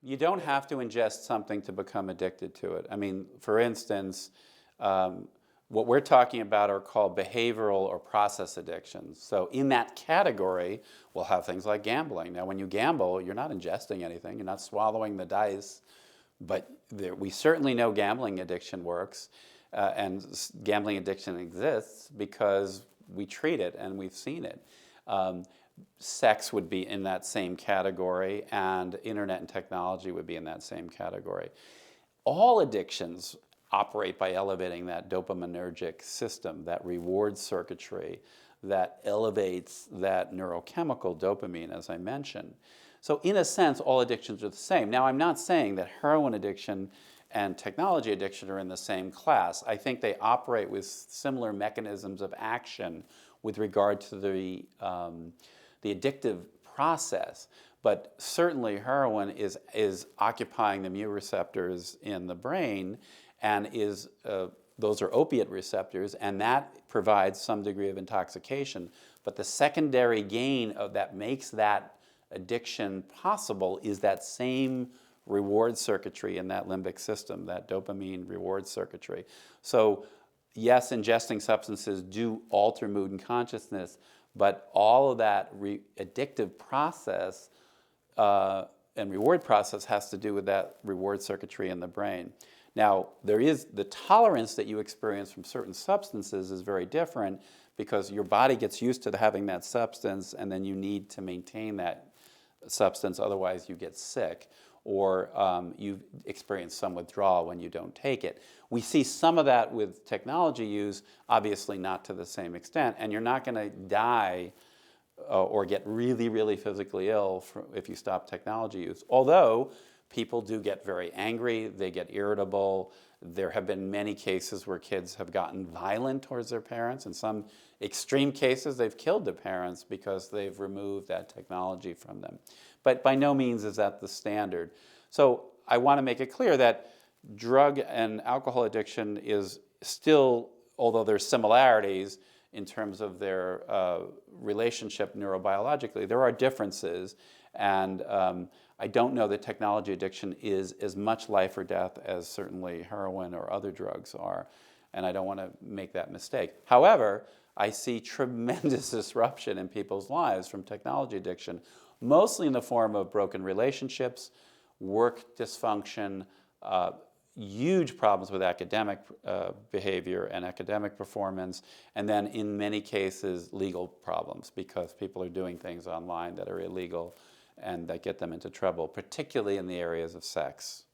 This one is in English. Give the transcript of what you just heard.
You don't have to ingest something to become addicted to it. I mean, for instance, um, what we're talking about are called behavioral or process addictions. So in that category, we'll have things like gambling. Now, when you gamble, you're not ingesting anything. You're not swallowing the dice. But we certainly know gambling addiction works, and gambling addiction exists because we treat it and we've seen it. Um, Sex would be in that same category, and internet and technology would be in that same category. All addictions operate by elevating that dopaminergic system, that reward circuitry that elevates that neurochemical dopamine, as I mentioned. So in a sense, all addictions are the same. Now, I'm not saying that heroin addiction and technology addiction are in the same class. I think they operate with similar mechanisms of action with regard to the addictive process. But certainly heroin is occupying the mu receptors in the brain, and those are opiate receptors, and that provides some degree of intoxication. But the secondary gain of that makes that addiction possible is that same reward circuitry in that limbic system, that dopamine reward circuitry. So yes, ingesting substances do alter mood and consciousness, but all of that addictive process and reward process has to do with that reward circuitry in the brain. Now, there is the tolerance that you experience from certain substances is very different because your body gets used to having that substance, and then you need to maintain that substance, otherwise you get sick, or you experience some withdrawal when you don't take it. We see some of that with technology use, obviously not to the same extent, and you're not going to die or get really, really physically ill if you stop technology use. Although people do get very angry, they get irritable. There have been many cases where kids have gotten violent towards their parents. In some extreme cases, they've killed their parents because they've removed that technology from them. But by no means is that the standard. So I want to make it clear that drug and alcohol addiction is still, although there's similarities in terms of their relationship neurobiologically, there are differences. And I don't know that technology addiction is as much life or death as certainly heroin or other drugs are. And I don't want to make that mistake. However, I see tremendous disruption in people's lives from technology addiction, mostly in the form of broken relationships, work dysfunction, huge problems with academic behavior and academic performance, and then in many cases legal problems because people are doing things online that are illegal and that get them into trouble, particularly in the areas of sex.